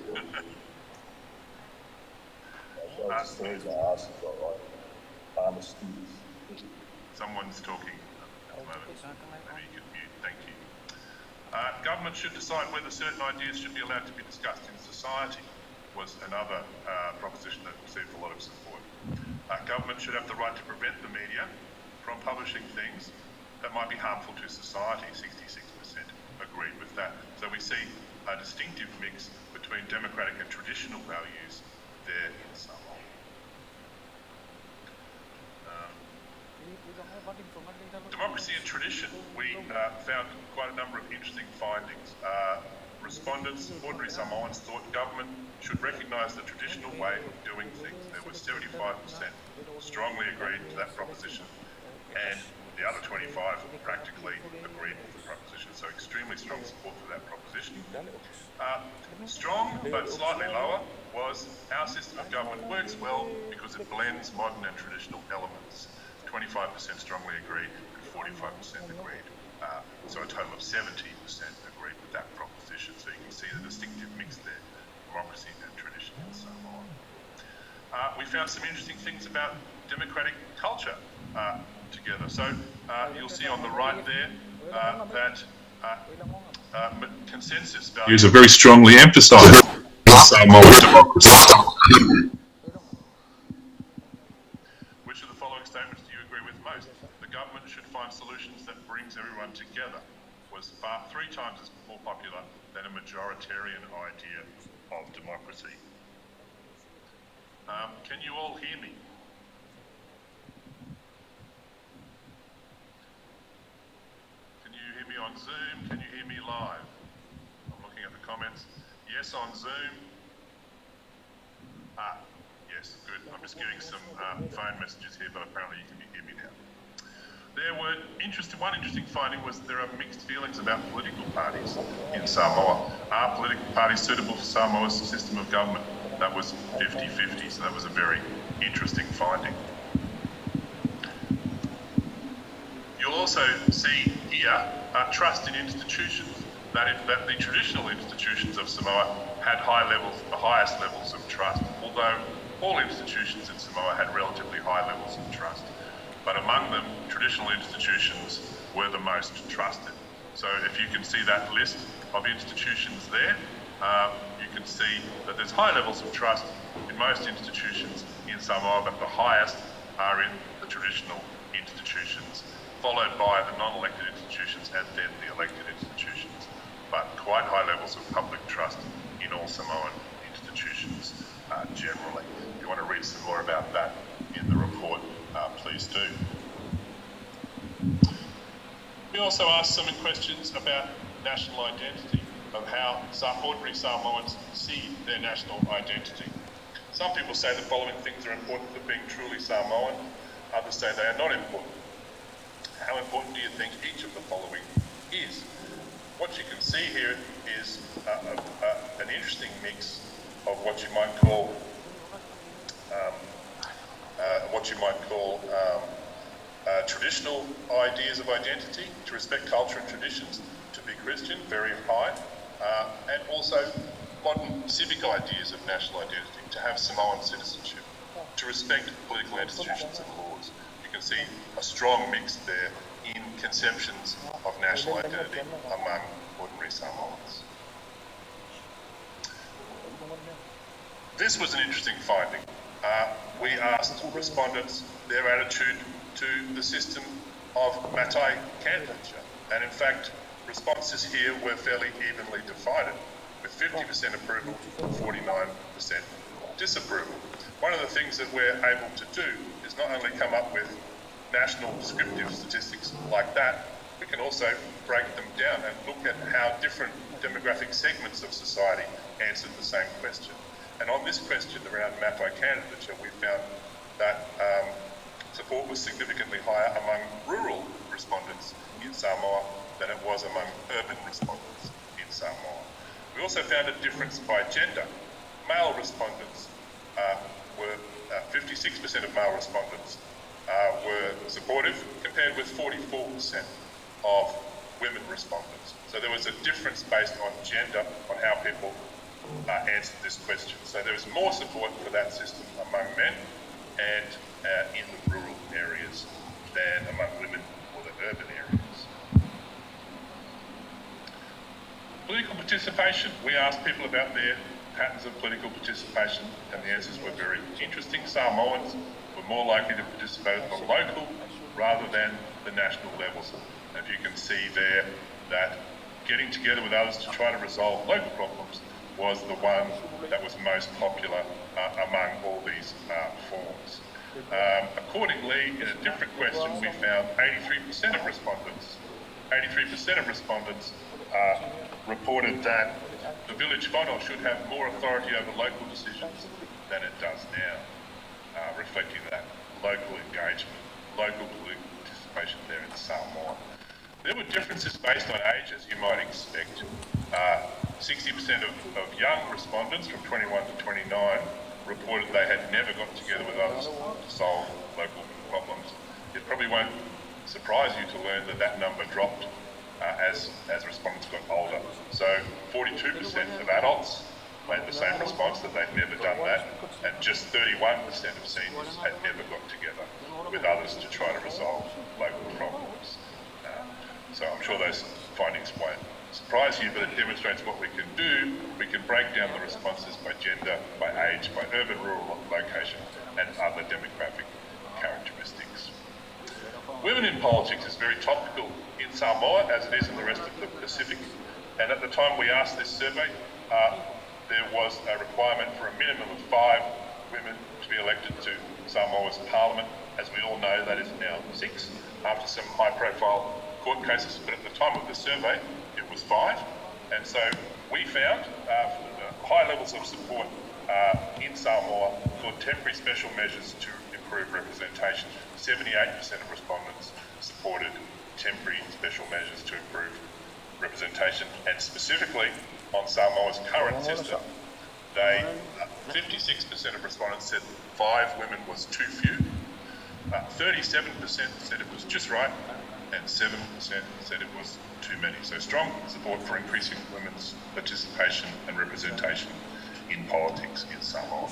Someone's talking at the moment. Maybe you can mute, thank you. Government should decide whether certain ideas should be allowed to be discussed in society was another proposition that received a lot of support. Government should have the right to prevent the media from publishing things that might be harmful to society, 66% agreed with that. So we see a distinctive mix between democratic and traditional values there in Samoa. Democracy and tradition, we found quite a number of interesting findings. Respondents, ordinary Samoans, thought government should recognise the traditional way of doing things. There were 75% strongly agreed to that proposition, and the other 25 practically agreed with the proposition, so extremely strong support for that proposition. Strong, but slightly lower, was our system of government works well because it blends modern and traditional elements. 25% strongly agreed and 45% agreed. So a total of 70% agreed with that proposition. So you can see the distinctive mix there, democracy and tradition in Samoa. We found some interesting things about democratic culture together. So you'll see on the right there that consensus values are very strongly emphasised in Samoa democracy. Which of the following statements do you agree with most? The government should find solutions that brings everyone together was 3 times as more popular than a majoritarian idea of democracy. Can you all hear me? on Zoom? Can you hear me live? I'm looking at the comments. Yes on Zoom. Yes, good. I'm just getting some phone messages here, but apparently you can hear me now. There were one interesting finding was there are mixed feelings about political parties in Samoa. Are political parties suitable for Samoa's system of government? That was 50-50, so that was a very interesting finding. You'll also see here trust in institutions, that the traditional institutions of Samoa had the highest levels of trust, although all institutions in Samoa had relatively high levels of trust. But among them, traditional institutions were the most trusted. So if you can see that list of institutions there, you can see that there's high levels of trust in most institutions in Samoa, but the highest are in the traditional institutions, followed by the non-elected institutions and then the elected institutions, but quite high levels of public trust in all Samoan institutions generally. If you want to read some more about that in the report, please do. We also asked some questions about national identity, of how ordinary Samoans see their national identity. Some people say the following things are important for being truly Samoan, others say they are not important. How important do you think each of the following is? What you can see here is an interesting mix of what you might call traditional ideas of identity, to respect culture and traditions, to be Christian, very high, and also modern civic ideas of national identity, to have Samoan citizenship, to respect political institutions and laws. You can see a strong mix there in conceptions of national identity among ordinary Samoans. This was an interesting finding. We asked respondents their attitude to the system of Matai candidature, and in fact responses here were fairly evenly divided, with 50% approval and 49% disapproval. One of the things that we're able to do is not only come up with national descriptive statistics like that, we can also break them down and look at how different demographic segments of society answered the same question. And on this question around Matai candidature, we found that support was significantly higher among rural respondents in Samoa than it was among urban respondents in Samoa. We also found a difference by gender. Male respondents were 56% of male respondents were supportive, compared with 44% of women respondents. So there was a difference based on gender on how people answered this question. So there was more support for that system among men and in the rural areas than among women or the urban areas. Political participation. We asked people about their patterns of political participation, and the answers were very interesting. Samoans were more likely to participate at the local rather than the national levels. And if you can see there that getting together with others to try to resolve local problems was the one that was most popular among all these forms. Accordingly, in a different question, we found 83% of respondents reported that the village whānau should have more authority over local decisions than it does now, reflecting that local engagement, local political participation there in Samoa. There were differences based on age, as you might expect. 60% of young respondents from 21 to 29 reported they had never got together with others to solve local problems. It probably won't surprise you to learn that that number dropped as respondents got older. So 42% of adults made the same response, that they'd never done that, and just 31% of seniors had never got together with others to try to resolve local problems. So I'm sure those findings won't surprise you, but it demonstrates what we can do. We can break down the responses by gender, by age, by urban, rural location, and other demographic characteristics. Women in politics is very topical in Samoa, as it is in the rest of the Pacific. And at the time we asked this survey, there was a requirement for a minimum of 5 women to be elected to Samoa's parliament. As we all know, that is now 6, after some high-profile court cases, but at the time of the survey, it was 5. And so we found high levels of support in Samoa for temporary special measures to improve representation. 78% of respondents supported temporary special measures to improve representation, and specifically on Samoa's current system, 56% of respondents said 5 women was too few, 37% said it was just right, and 7% said it was too many. So strong support for increasing women's participation and representation in politics in Samoa.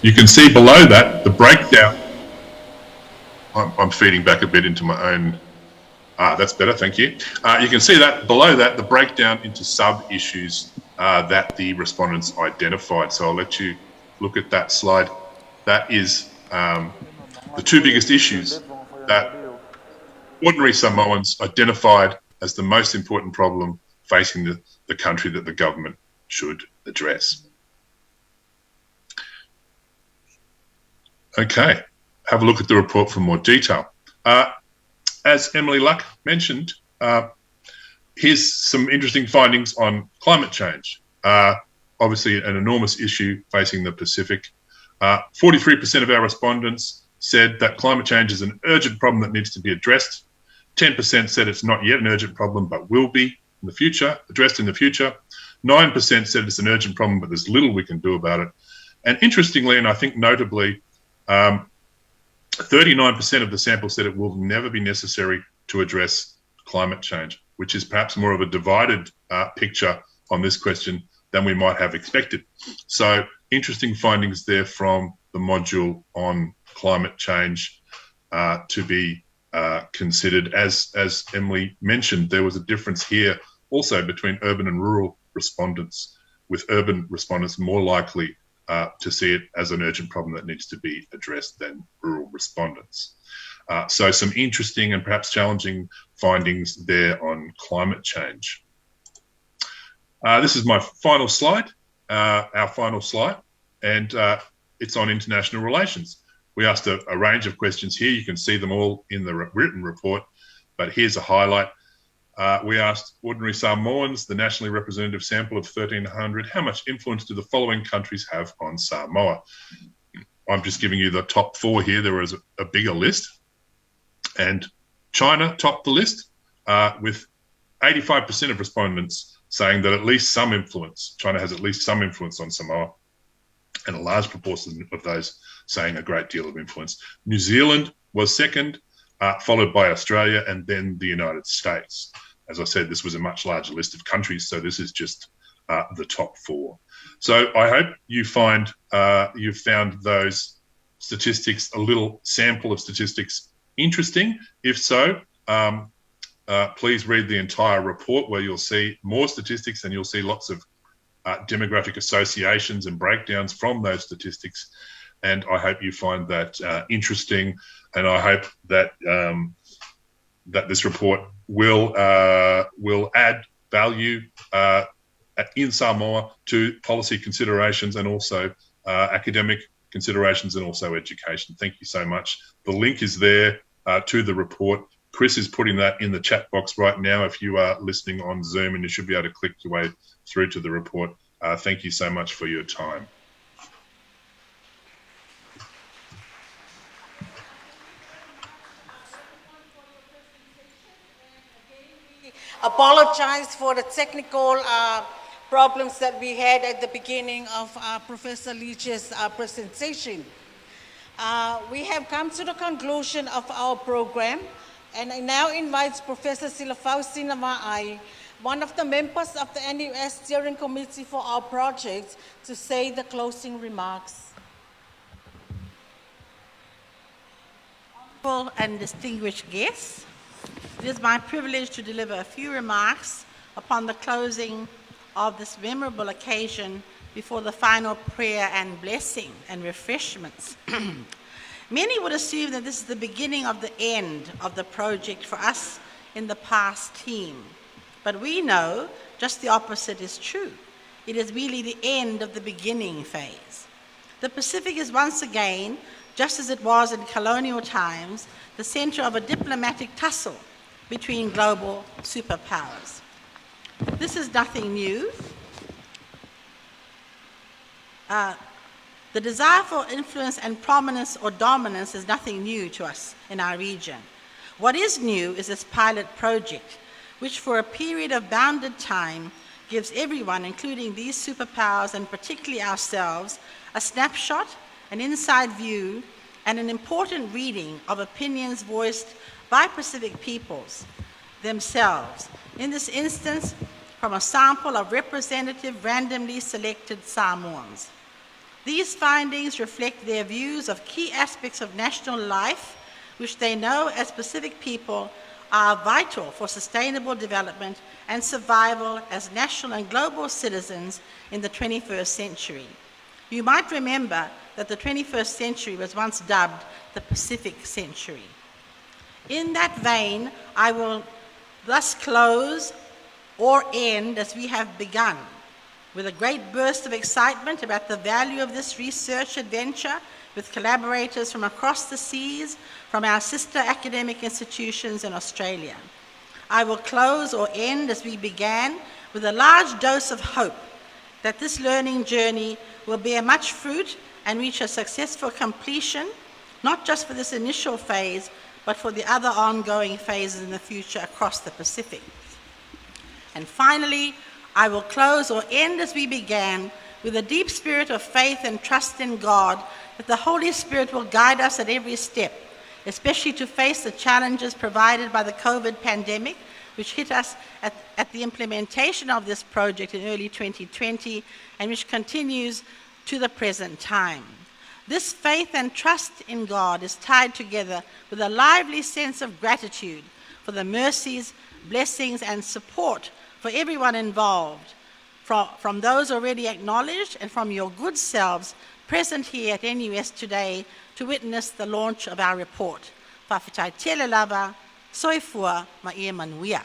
You can see below that the breakdown. I'm feeding back a bit into my own. That's better, thank you. You can see that below that the breakdown into sub-issues that the respondents identified. So I'll let you look at that slide. That is the 2 biggest issues that ordinary Samoans identified as the most important problem facing the country that the government should address. Okay, have a look at the report for more detail. As Emily Luck mentioned, here's some interesting findings on climate change. Obviously an enormous issue facing the Pacific. 43% of our respondents said that climate change is an urgent problem that needs to be addressed. 10% said it's not yet an urgent problem, but will be in the future, addressed in the future. 9% said it's an urgent problem, but there's little we can do about it. And interestingly, and I think notably, 39% of the sample said it will never be necessary to address climate change, which is perhaps more of a divided picture on this question than we might have expected. So interesting findings there from the module on climate change to be considered. As Emily mentioned, there was a difference here also between urban and rural respondents, with urban respondents more likely to see it as an urgent problem that needs to be addressed than rural respondents. So some interesting and perhaps challenging findings there on climate change. This is my final slide, our final slide, and it's on international relations. We asked a range of questions here. You can see them all in the written report, but here's a highlight. We asked ordinary Samoans, the nationally representative sample of 1,300, how much influence do the following countries have on Samoa? I'm just giving you the top 4 here. There was a bigger list, and China topped the list with 85% of respondents saying that at least some influence, China has at least some influence on Samoa, and a large proportion of those saying a great deal of influence. New Zealand was second, followed by Australia and then the United States. As I said, this was a much larger list of countries, so this is just the top 4. So I hope you've found those statistics, a little sample of statistics, interesting. If so, please read the entire report where you'll see more statistics and you'll see lots of demographic associations and breakdowns from those statistics. And I hope you find that interesting, and I hope that that this report will add value in Samoa to policy considerations and also academic considerations and also education. Thank you so much. The link is there to the report. Chris is putting that in the chat box right now if you are listening on Zoom, and you should be able to click your way through to the report. Thank you so much for your time. Apologize for the technical problems that we had at the beginning of Professor Leach's presentation. We have come to the conclusion of our program, and I now invite Professor Silafausi Namaai, one of the members of the NUS Steering Committee for our project, to say the closing remarks. Honorable and distinguished guests, it is my privilege to deliver a few remarks upon the closing of this memorable occasion before the final prayer and blessing and refreshments. Many would assume that this is the beginning of the end of the project for us in the past team. But we know just the opposite is true. It is really the end of the beginning phase. The Pacific is once again, just as it was in colonial times, the center of a diplomatic tussle between global superpowers. This is nothing new. The desire for influence and prominence or dominance is nothing new to us in our region. What is new is this pilot project, which for a period of bounded time gives everyone, including these superpowers and particularly ourselves, a snapshot, an inside view, and an important reading of opinions voiced by Pacific peoples themselves. In this instance, from a sample of representative, randomly selected Samoans. These findings reflect their views of key aspects of national life, which they know as Pacific people are vital for sustainable development and survival as national and global citizens in the 21st century. You might remember that the 21st century was once dubbed the Pacific Century. In that vein, I will thus close or end as we have begun, with a great burst of excitement about the value of this research adventure with collaborators from across the seas, from our sister academic institutions in Australia. I will close or end as we began with a large dose of hope that this learning journey will bear much fruit and reach a successful completion, not just for this initial phase, but for the other ongoing phases in the future across the Pacific. And finally, I will close or end as we began with a deep spirit of faith and trust in God that the Holy Spirit will guide us at every step, especially to face the challenges provided by the COVID pandemic, which hit us at the implementation of this project in early 2020 and which continues to the present time. This faith and trust in God is tied together with a lively sense of gratitude for the mercies, blessings, and support for everyone involved, from those already acknowledged and from your good selves present here at NUS today to witness the launch of our report. Whawhitai tele lava, soifua ma ia manuia.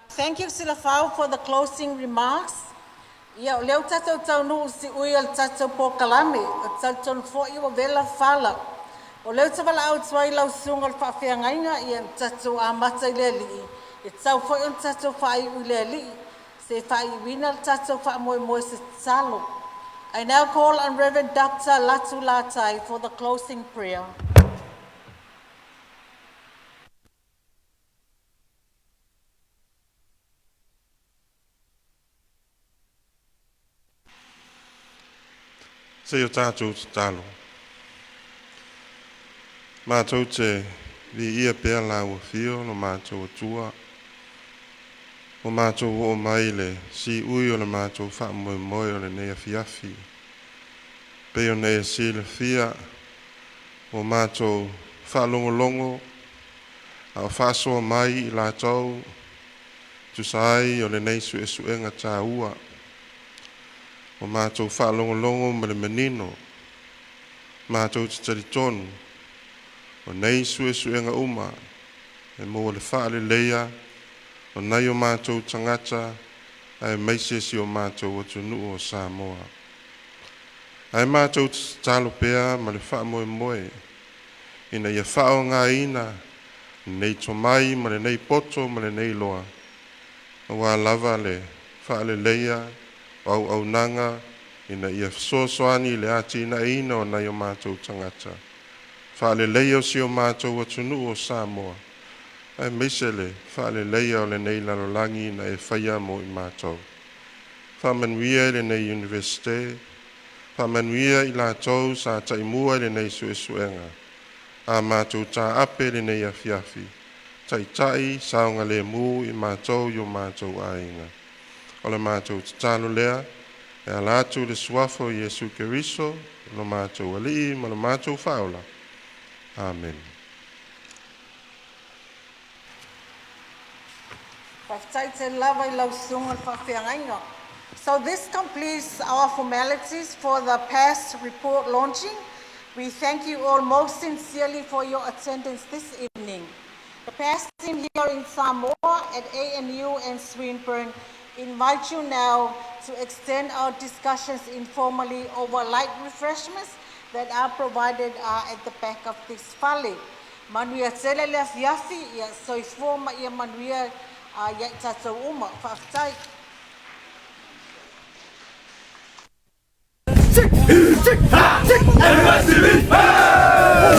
Thank you, Silafau, for the closing remarks. Ia o leo tatou taunu si ui al tatou po kalame, o tatou fo'i o vela fala. O leo te wala au tuai lau sunga al whawhiangainga ia tatou a mata i le li. E tau fo'i on tatou whai ui le li. Se whai wina al tatou wha moe moe se talo. I now call on Reverend Dr. Latu Latai for the closing prayer. Se o tātou te talo. Mātou te vi ia pēr la ua whio no mātou atua. O mātou o mai le si ui o le mātou wha moe moe o le nea fiafi. Pe o nea si le fia o mātou wha longo longo a o whasoa mai i lātou tu sai o le neisu e suenga tā ua. O mātou whaalongolongo ma le manino, mātou te taritonu, o nei sue suenga uma, e mo le whaale leia, o nei o mātou tangata, ai meisesi o mātou o tunu o Samoa. Ai mātou te talo pea ma le wha moe moe, ina ia whao ngā ina, nei tomai ma le nei poto ma le nei loa, o wā lava le whaale leia, au nanga ina ia soasoani le ati ina ina o nei o mātou tangata. Whaale leia o si o mātou o tunu o Samoa. Ai meisele, whaale leia o le nei lalolangi na e whaia mo i mātou. Whamanuia le nei universite, whamanuia i lātou sa taimua le nei suesuenga. A mātou tā ape le nei afiafi. Tai saunga le mu i mātou i o mātou ainga. O le mātou te talo lea, e a lātou le suafo Iesu Keriso, lo mātou alii, ma lo mātou whaola. Amen. Whawhitai te lava i lau sunga whawhiangainga. So this completes our formalities for the past report launching. We thank you all most sincerely for your attendance this evening. The past team here in Samoa at ANU and Swinburne invite you now to extend our discussions informally over light refreshments that are provided at the back of this fale. Manuia tele le fiafi ia soifoma ia manuia ia tatou uma whaafitai.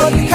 Everybody,